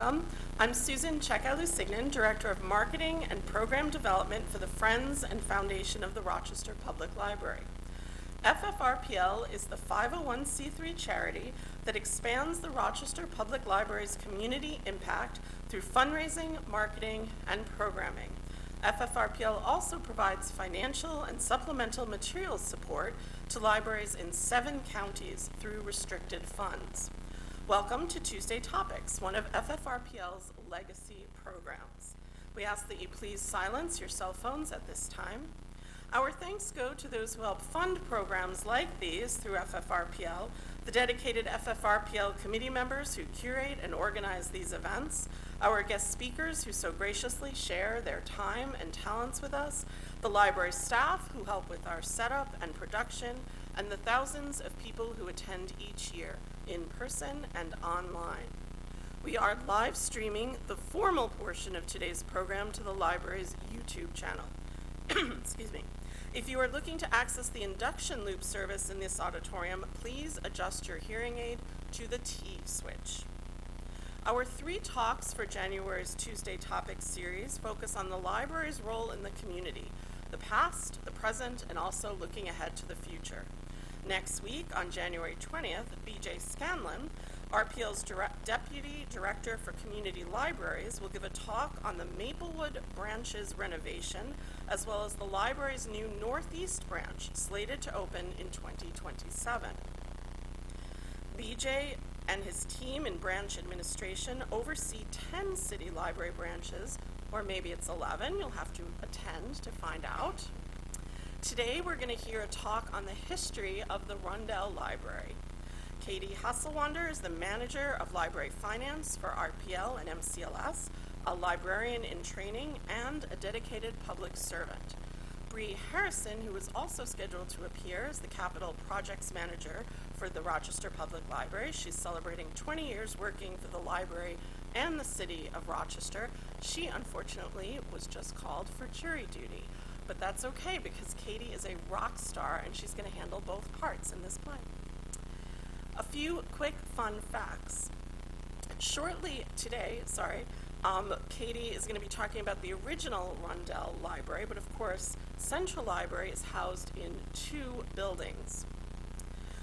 I'm Susan Cheka-Lusignan, Director of Marketing and Program Development for the Friends and Foundation of the Rochester Public Library. FFRPL is the 501c3 charity that expands the Rochester Public Library's community impact through fundraising, marketing, and programming. FFRPL also provides financial and supplemental materials support to libraries in 7 counties through restricted funds. Welcome to Tuesday Topics, one of FFRPL's legacy programs. We ask that you please silence your cell phones at this time. Our thanks go to those who help fund programs like these through FFRPL, the dedicated FFRPL committee members who curate and organize these events, our guest speakers who so graciously share their time and talents with us, the library staff who help with our setup and production, and the thousands of people who attend each year, in person and online. We are live streaming the formal portion of today's program to the library's YouTube channel. Excuse me. If you are looking to access the induction loop service in this auditorium, please adjust your hearing aid to the T switch. Our 3 talks for January's Tuesday Topics series focus on the library's role in the community, the past, the present, and also looking ahead to the future. Next week, on January 20th, BJ Scanlon, RPL's Deputy Director for Community Libraries, will give a talk on the Maplewood branch's renovation, as well as the library's new Northeast branch, slated to open in 2027. BJ and his team in branch administration oversee 10 city library branches, or maybe it's 11, you'll have to attend to find out. Today we're going to hear a talk on the history of the Rundell Library. Katie Hasselwander is the Manager of Library Finance for RPL and MCLS, a librarian in training, and a dedicated public servant. Bree Harrison, who is also scheduled to appear as the Capital Projects Manager for the Rochester Public Library. She's celebrating 20 years working for the library and the city of Rochester. She, unfortunately, was just called for jury duty. But that's okay because Katie is a rock star and she's going to handle both parts in this play. A few quick fun facts. Shortly today, Katie is going to be talking about the original Rundell Library, but of course, Central Library is housed in 2 buildings.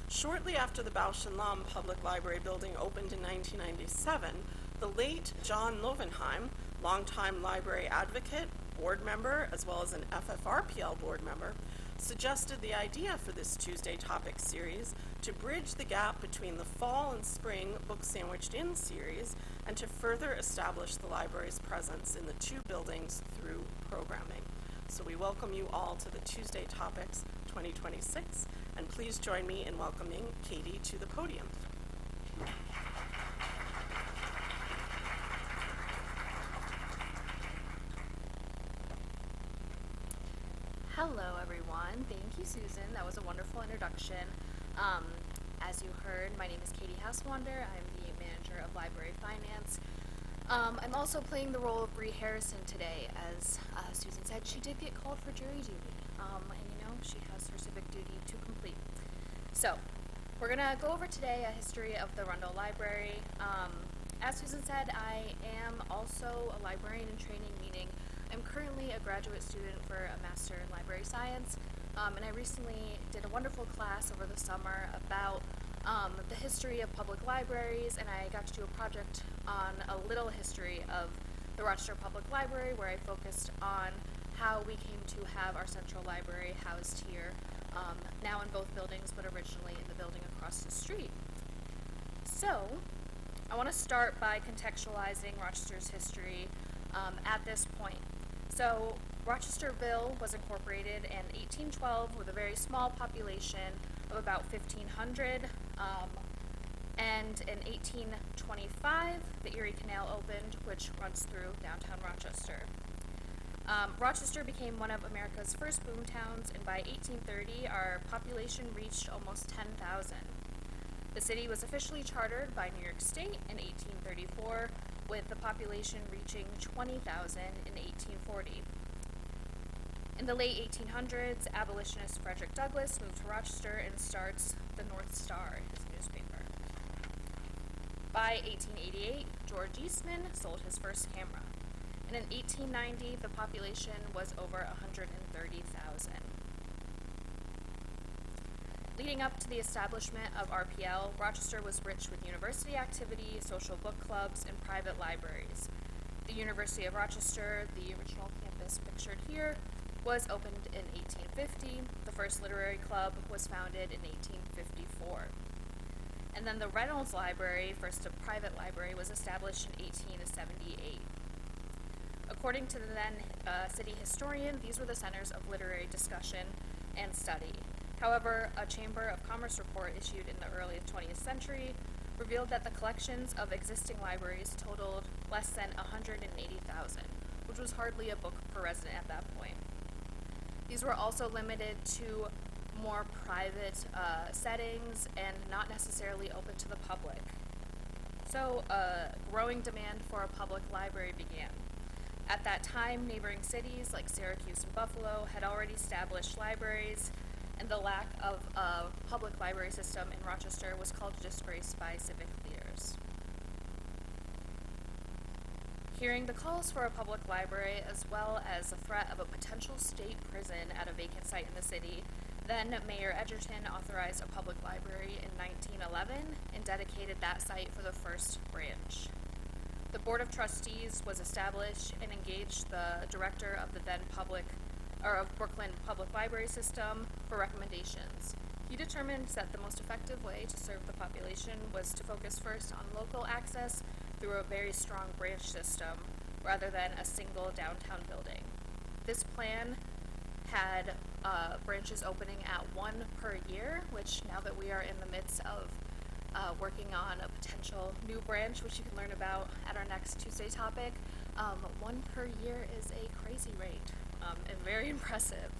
Shortly after the Bausch & Lomb Public Library building opened in 1997, the late John Lovenheim, longtime library advocate, board member, as well as an FFRPL board member, suggested the idea for this Tuesday Topics series to bridge the gap between the fall and spring Book Sandwiched In series and to further establish the library's presence in the 2 buildings through programming. So we welcome you all to the Tuesday Topics 2026, and please join me in welcoming Katie to the podium. Hello everyone, thank you Susan, that was a wonderful introduction. As you heard, my name is Katie Hasselwander, I'm the Manager of Library Finance. I'm also playing the role of Bree Harrison today. As Susan said, she did get called for jury duty, and you know, she has her civic duty to complete. So, we're going to go over today a history of the Rundell Library. As Susan said, I am also a librarian in training, meaning I'm currently a graduate student for a Master in Library Science, and I recently did a wonderful class over the summer about the history of public libraries, and I got to do a project on a little history of the Rochester Public Library, where I focused on how we came to have our central library housed here, now in both buildings, but originally in the building across the street. So, I want to start by contextualizing Rochester's history at this point. So, Rochesterville was incorporated in 1812 with a very small population of about 1,500, and in 1825 the Erie Canal opened, which runs through downtown Rochester. Rochester became one of America's first boom towns, and by 1830 our population reached almost 10,000. The city was officially chartered by New York State in 1834, with the population reaching 20,000 in 1840. In the late 1800s, abolitionist Frederick Douglass moved to Rochester and starts the North Star, his newspaper. By 1888, George Eastman sold his first camera. And in 1890, the population was over 130,000. Leading up to the establishment of RPL, Rochester was rich with university activity, social book clubs, and private libraries. The University of Rochester, the original campus pictured here, was opened in 1850. The first literary club was founded in 1854. And then the Reynolds Library, first a private library, was established in 1878. According to the then city historian, these were the centers of literary discussion and study. However, a Chamber of Commerce report issued in the early 20th century revealed that the collections of existing libraries totaled less than 180,000, which was hardly a book per resident at that point. These were also limited to more private settings and not necessarily open to the public. So a growing demand for a public library began. At that time, neighboring cities like Syracuse and Buffalo had already established libraries, and the lack of a public library system in Rochester was called a disgrace by civic leaders. Hearing the calls for a public library, as well as the threat of a potential state prison at a vacant site in the city, then Mayor Edgerton authorized a public library in 1911 and dedicated that site for the first branch. The Board of Trustees was established and engaged the director of the then Brooklyn Public Library System for recommendations. He determined that the most effective way to serve the population was to focus first on local access through a very strong branch system rather than a single downtown building. This plan had branches opening at one per year, which now that we are in the midst of working on a potential new branch, which you can learn about at our next Tuesday topic, one per year is a crazy rate and very impressive.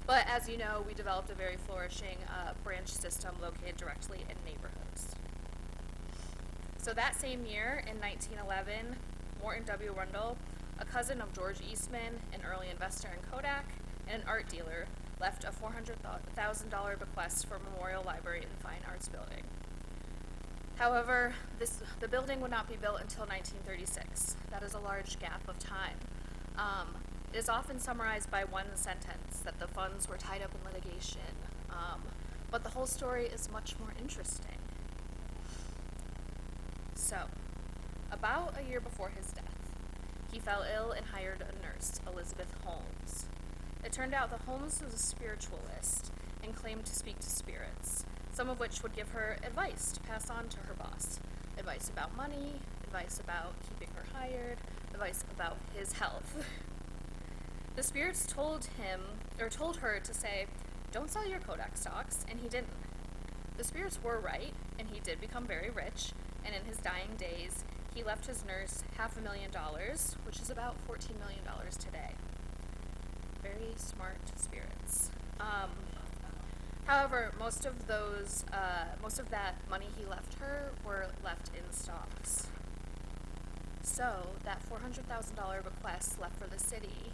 But as you know, we developed a very flourishing branch system located directly in neighborhoods. So that same year, in 1911, Morton W. Rundle, a cousin of George Eastman, an early investor in Kodak, and an art dealer, left a $400,000 bequest for a memorial library and fine arts building. However, the building would not be built until 1936. That is a large gap of time. It is often summarized by one sentence, that the funds were tied up in litigation, but the whole story is much more interesting. So, about a year before his death, he fell ill and hired a nurse, Elizabeth Holmes. It turned out that Holmes was a spiritualist and claimed to speak to spirits, some of which would give her advice to pass on to her boss. Advice about money, advice about keeping her hired, advice about his health. The spirits told her to say, "Don't sell your Kodak stocks," and he didn't. The spirits were right, and he did become very rich, and in his dying days, he left his nurse $500,000, which is about $14 million today. Very smart spirits. However, most of that money he left her were left in stocks. So that $400,000 bequest left for the city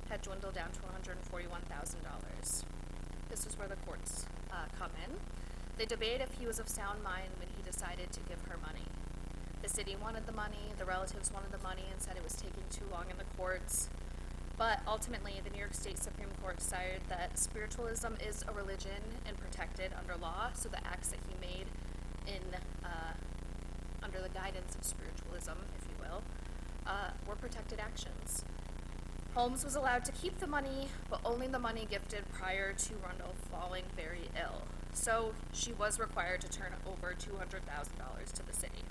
had dwindled down to $141,000. This is where the courts come in. They debated if he was of sound mind when he decided to give her money. The city wanted the money, the relatives wanted the money and said it was taking too long in the courts. But ultimately, the New York State Supreme Court decided that spiritualism is a religion and protected under law, so the acts that he made under the guidance of spiritualism, if you will, were protected actions. Holmes was allowed to keep the money, but only the money gifted prior to Rundle falling very ill. So she was required to turn over $200,000 to the city.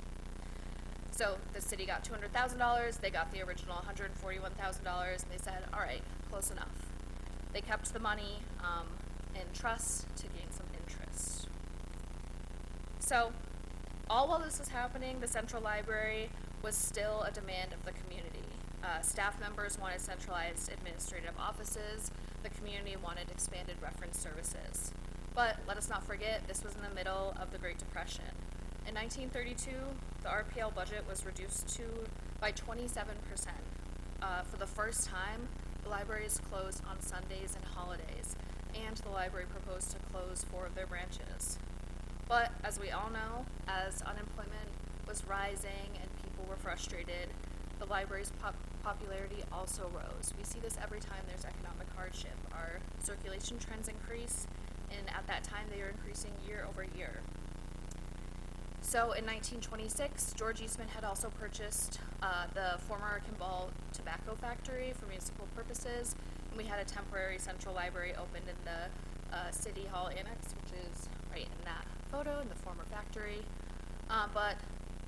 So the city got $200,000, they got the original $141,000, and they said, all right, close enough. They kept the money in trust to gain some interest. So all while this was happening, the Central Library was still a demand of the community. Staff members wanted centralized administrative offices. The community wanted expanded reference services. But let us not forget, this was in the middle of the Great Depression. In 1932, the RPL budget was reduced by 27%. For the first time, the libraries closed on Sundays and holidays, and the library proposed to close 4 of their branches. But as we all know, as unemployment was rising and people people were frustrated, the library's popularity also rose. We see this every time there's economic hardship. Our circulation trends increase, and at that time they are increasing year over year. So in 1926, George Eastman had also purchased the former Kimball Tobacco Factory for municipal purposes, and we had a temporary central library opened in the City Hall Annex, which is right in that photo in the former factory. But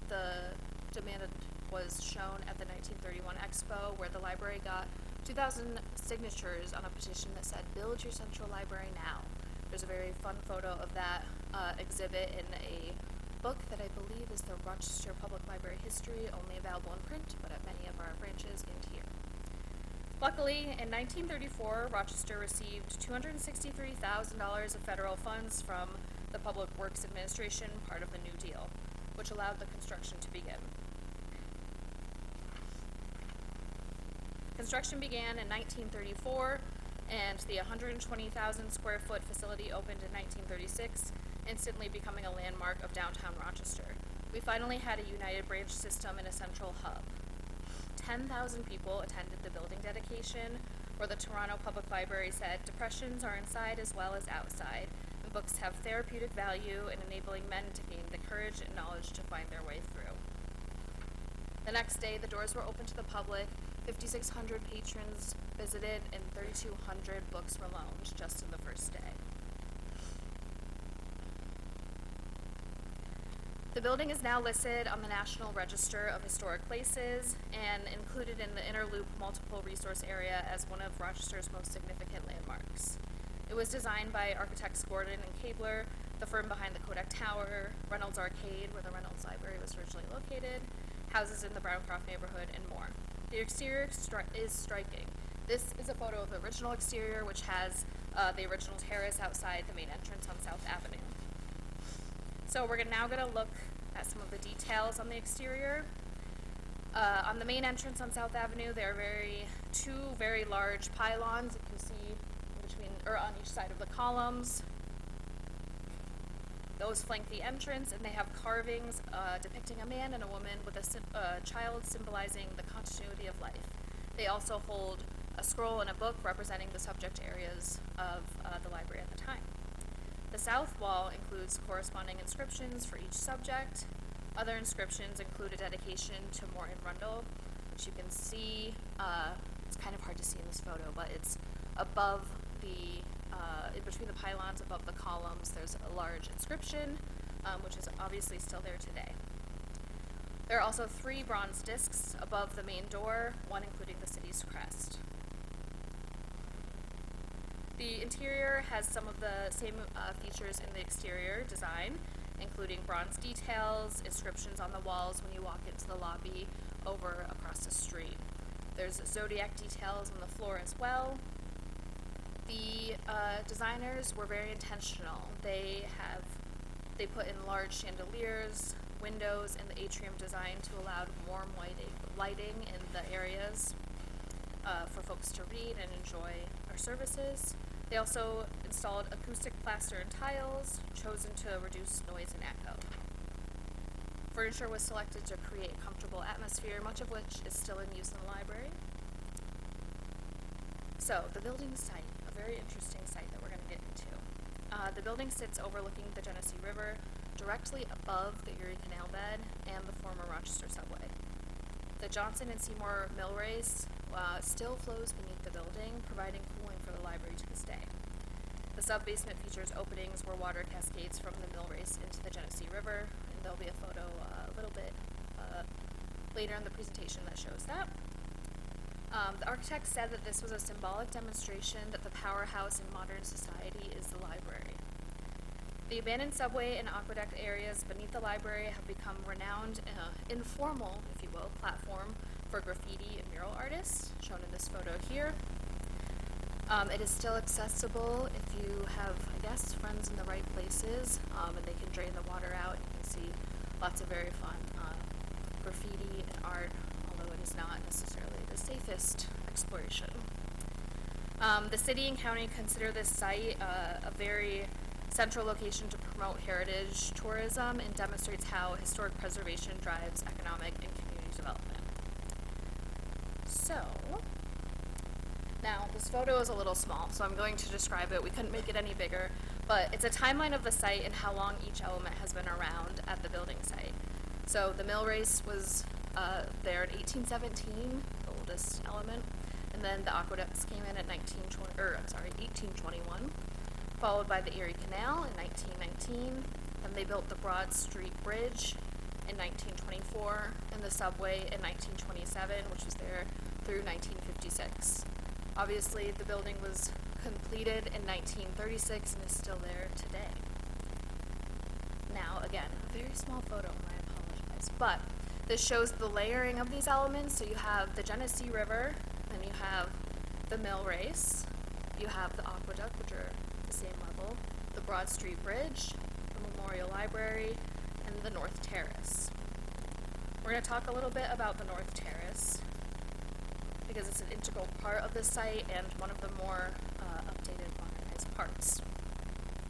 the demand was shown at the 1931 Expo, where the library got 2,000 signatures on a petition that said, "Build your central library now." There's a very fun photo of that exhibit in a book that I believe is the Rochester Public Library History, only available in print, but at many of our branches and here. Luckily, in 1934, Rochester received $263,000 of federal funds from the Public Works Administration, part of the New Deal, which allowed the construction to begin. Construction began in 1934, and the 120,000 square foot facility opened in 1936, instantly becoming a landmark of downtown Rochester. We finally had a united branch system in a central hub. 10,000 people attended the building dedication, where the Toronto Public Library said, "Depressions are inside as well as outside, and books have therapeutic value in enabling men to gain the courage and knowledge to find their way through." The next day, the doors were open to the public, 5,600 patrons visited, and 3,200 books were loaned just in the first day. The building is now listed on the National Register of Historic Places and included in the Inner Loop Multiple Resource Area as one of Rochester's most significant landmarks. It was designed by architects Gordon and Cabler, the firm behind the Kodak Tower, Reynolds Arcade, where the Reynolds Library was originally located, houses in the Browncroft neighborhood, and more. The exterior is striking. This is a photo of the original exterior, which has the original terrace outside the main entrance on South Avenue. So we're now going to look at some of the details on the exterior. On the main entrance on South Avenue, there are two very large pylons you can see on each side of the columns. Those flank the entrance, and they have carvings depicting a man and a woman with a child, symbolizing the continuity of life. They also hold a scroll and a book representing the subject areas of the library at the time. The south wall includes corresponding inscriptions for each subject. Other inscriptions include a dedication to Morton Rundle, which you can see, it's kind of hard to see in this photo, but it's above in between the pylons, above the columns, there's a large inscription, which is obviously still there today. There are also 3 bronze discs above the main door, one including the city's crest. The interior has some of the same features in the exterior design, including bronze details, inscriptions on the walls when you walk into the lobby over across the street. There's zodiac details on the floor as well. The designers were very intentional. They put in large chandeliers, windows, and the atrium design to allow warm lighting in the areas for folks to read and enjoy our services. They also installed acoustic plaster and tiles, chosen to reduce noise and echo. Furniture was selected to create a comfortable atmosphere, much of which is still in use in the library. So, the building site, a very interesting site that we're going to get into. The building sits overlooking the Genesee River, directly above the Erie Canal bed and the former Rochester subway. The Johnson and Seymour Mill Race still flows beneath the building, providing cooling for the library to this day. The sub-basement features openings where water cascades from the mill race into the Genesee River, and there'll be a photo a little bit later in the presentation that shows that. The architect said that this was a symbolic demonstration that the powerhouse in modern society is the library. The abandoned subway and aqueduct areas beneath the library have become renowned, informal, if you will, platform for graffiti and mural artists, shown in this photo here. It is still accessible if you have, I guess, friends in the right places, and they can drain the water out. You can see lots of very fun graffiti and art, although it is not necessarily the safest exploration. The city and county consider this site a very central location to promote heritage tourism and demonstrates how historic preservation drives economic and community development. So, now this photo is a little small, so I'm going to describe it. We couldn't make it any bigger, but it's a timeline of the site and how long each element has been around at the building site. So the mill race was there in 1817, the oldest element, and then the aqueducts came in at 1821, followed by the Erie Canal in 1919. Then they built the Broad Street Bridge in 1924, and the subway in 1927, which was there through 1956. Obviously, the building was completed in 1936 and is still there today. Now, again, a very small photo, I apologize, but this shows the layering of these elements. So you have the Genesee River, then you have the mill race, you have the aqueduct, which are the same level, the Broad Street Bridge, the Memorial Library, and the North Terrace. We're going to talk a little bit about the North Terrace because it's an integral part of the site and one of the more updated, modernized parts.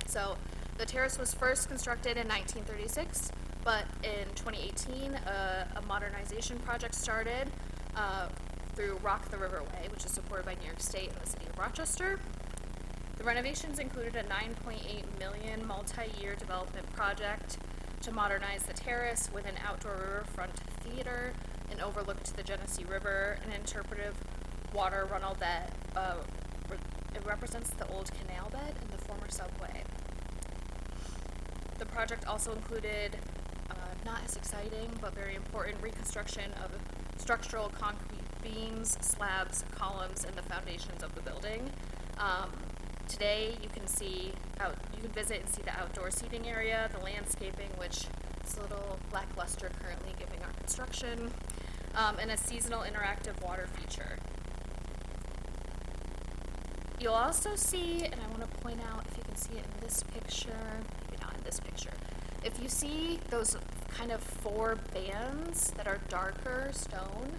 So the terrace was first constructed in 1936, but in 2018, a modernization project started through Rock the Riverway, which is supported by New York State and the City of Rochester. The renovations included a $9.8 million multi-year development project to modernize the terrace with an outdoor riverfront theater, an overlook to the Genesee River, an interpretive water runnel that it represents the old canal bed and the former subway. The project also included, not as exciting, but very important reconstruction of structural concrete beams, slabs, columns, and the foundations of the building. Today, you can visit and see the outdoor seating area, the landscaping, which is a little lackluster currently given our construction, and a seasonal interactive water feature. You'll also see, and I want to point out if you can see it in this picture, maybe not in this picture, if you see those kind of four bands that are darker stone,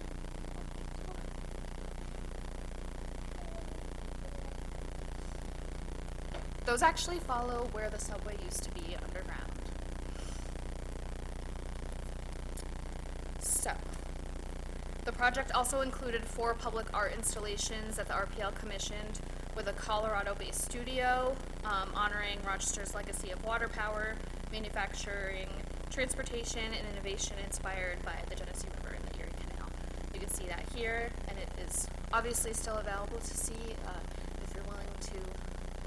those actually follow where the subway used to be underground. So, the project also included 4 public art installations that the RPL commissioned with a Colorado-based studio, honoring Rochester's legacy of water power, manufacturing, transportation, and innovation inspired by the Genesee River and the Erie Canal. You can see that here, and it is obviously still available to see if you're willing to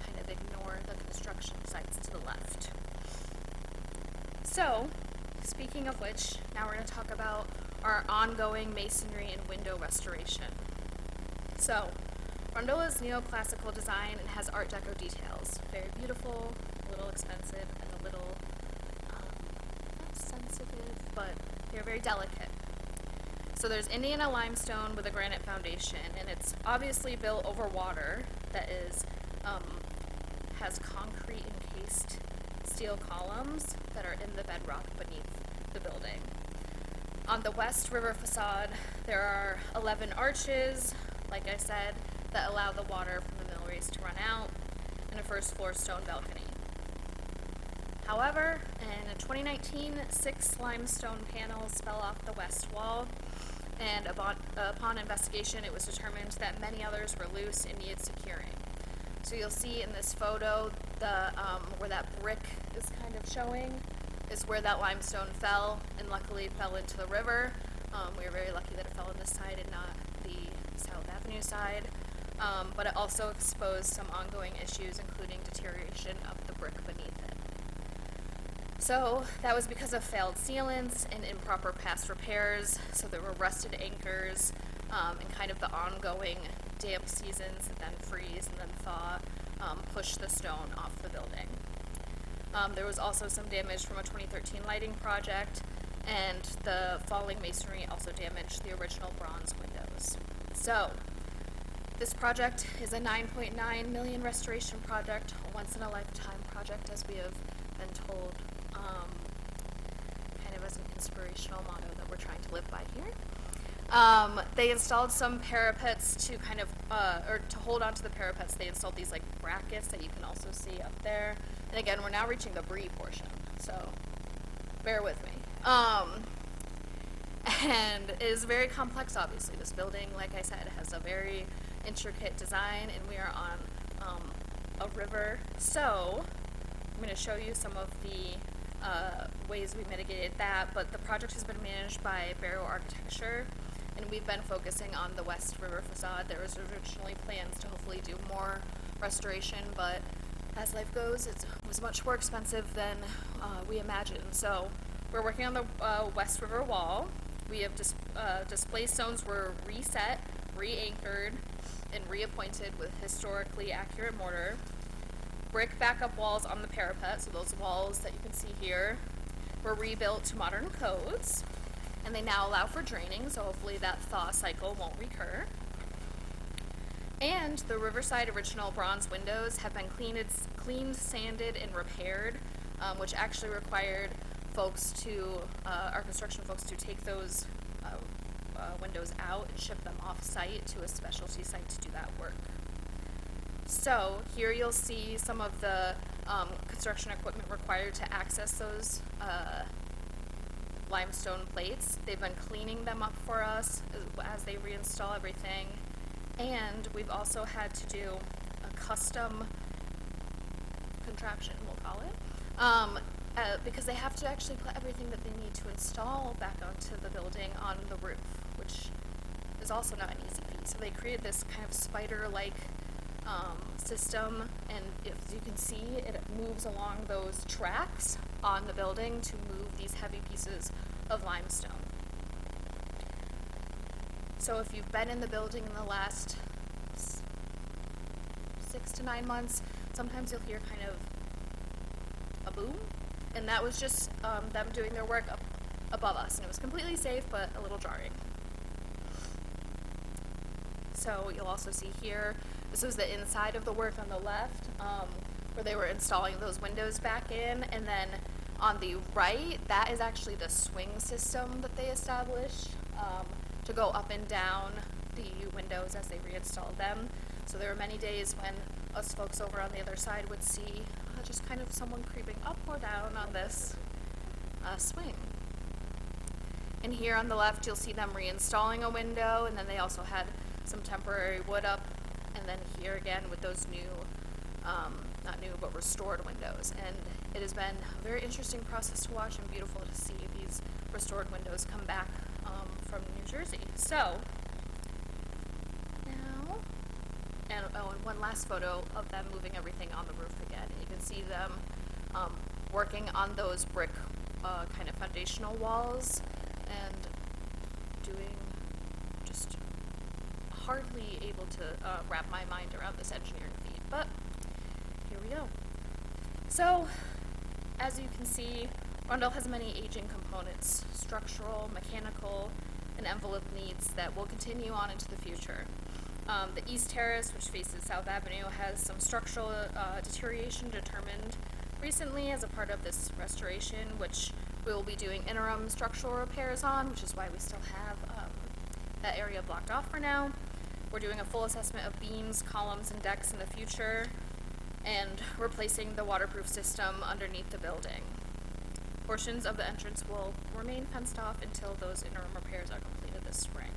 kind of ignore the construction sites to the left. So, speaking of which, now we're going to talk about our ongoing masonry and window restoration. So, Rundle is neoclassical design and has Art Deco details. Very beautiful, a little expensive, and a little, not sensitive, but they're very delicate. So there's Indiana limestone with a granite foundation, and it's obviously built over water that is, has concrete encased steel columns that are in the bedrock beneath the building. On the west river facade, there are 11 arches, like I said, that allow the water from the mill race to run out, and a first floor stone balcony. However, in 2019, 6 limestone panels fell off the west wall, and upon investigation, it was determined that many others were loose and needed securing. So you'll see in this photo, where that brick is kind of showing, is where that limestone fell, and luckily fell into the river. We were very lucky that it fell on this side and not the South Avenue side. But it also exposed some ongoing issues, including deterioration of the brick beneath it. So that was because of failed sealants and improper past repairs. So there were rusted anchors, and kind of the ongoing damp seasons that then freeze and then thaw push the stone off the building. There was also some damage from a 2013 lighting project, and the falling masonry also damaged the original bronze windows. So this project is a $9.9 million restoration project, a once-in-a-lifetime project, as we have been told, kind of as an inspirational motto that we're trying to live by here. They installed some parapets to kind of, or to hold onto the parapets, they installed these like brackets that you can also see up there. And again, we're now reaching the brie portion, so bear with me. And it is very complex, obviously. This building, like I said, has a very intricate design, and we are on a river. So I'm going to show you some of the ways we mitigated that, but the project has been managed by Barrow Architecture, and we've been focusing on the West River facade. There was originally plans to hopefully do more restoration, but as life goes, it was much more expensive than we imagined. So we're working on the West River wall. We have display stones were reset, re-anchored, and reappointed with historically accurate mortar. Brick backup walls on the parapet, so those walls that you can see here were rebuilt to modern codes, and they now allow for draining, so hopefully that thaw cycle won't recur. And the Riverside original bronze windows have been cleaned, sanded, and repaired, which actually required our construction folks to take those windows out and ship them off-site to a specialty site to do that work. So here you'll see some of the construction equipment required to access those limestone plates. They've been cleaning them up for us as they reinstall everything. And we've also had to do a custom contraption, we'll call it, because they have to actually put everything that they need to install back onto the building on the roof, which is also not an easy feat. So they created this kind of spider-like system, and as you can see, it moves along those tracks on the building to move these heavy pieces of limestone. So if you've been in the building in the last 6 to 9 months, sometimes you'll hear kind of a boom, and that was just them doing their work up above us, and it was completely safe but a little jarring. So you'll also see here, this was the inside of the work on the left, where they were installing those windows back in, and then on the right, that is actually the swing system that they established to go up and down the windows as they reinstalled them. So there were many days when us folks over on the other side would see just kind of someone creeping up or down on this swing. And here on the left, you'll see them reinstalling a window, and then they also had some temporary wood up, and then here again with those new, not new, but restored windows. And it has been a very interesting process to watch and beautiful to see these restored windows come back from New Jersey. So, now, and one last photo of them moving everything on the roof again. And you can see them working on those brick kind of foundational walls and doing just hardly able to wrap my mind around this engineering feat, but here we go. So, as you can see, Rundle has many aging components, structural, mechanical, and envelope needs that will continue on into the future. The East Terrace, which faces South Avenue, has some structural deterioration determined recently as a part of this restoration, which we will be doing interim structural repairs on, which is why we still have that area blocked off for now. We're doing a full assessment of beams, columns, and decks in the future, and replacing the waterproof system underneath the building. Portions of the entrance will remain fenced off until those interim repairs are completed this spring.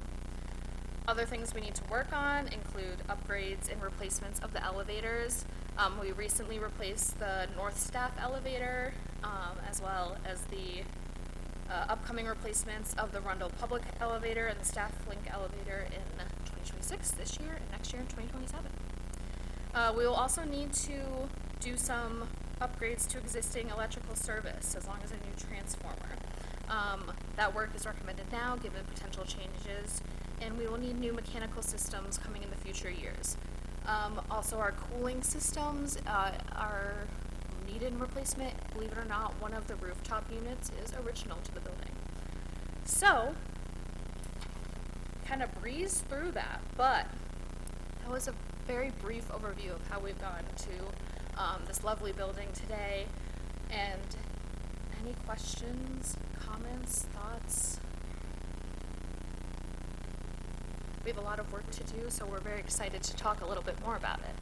Other things we need to work on include upgrades and replacements of the elevators. We recently replaced the North Staff elevator, as well as the upcoming replacements of the Rundle Public elevator and the Staff Link elevator in 2026 this year, and next year in 2027. We will also need to do some upgrades to existing electrical service, as long as a new transformer. That work is recommended now, given potential changes, and we will need new mechanical systems coming in the future years. Also, our cooling systems are needed replacement. Believe it or not, one of the rooftop units is original to the building. So, kind of breezed through that, but that was a very brief overview of how we've gone to this lovely building today. And any questions, comments, thoughts? We have a lot of work to do, so we're very excited to talk a little bit more about it.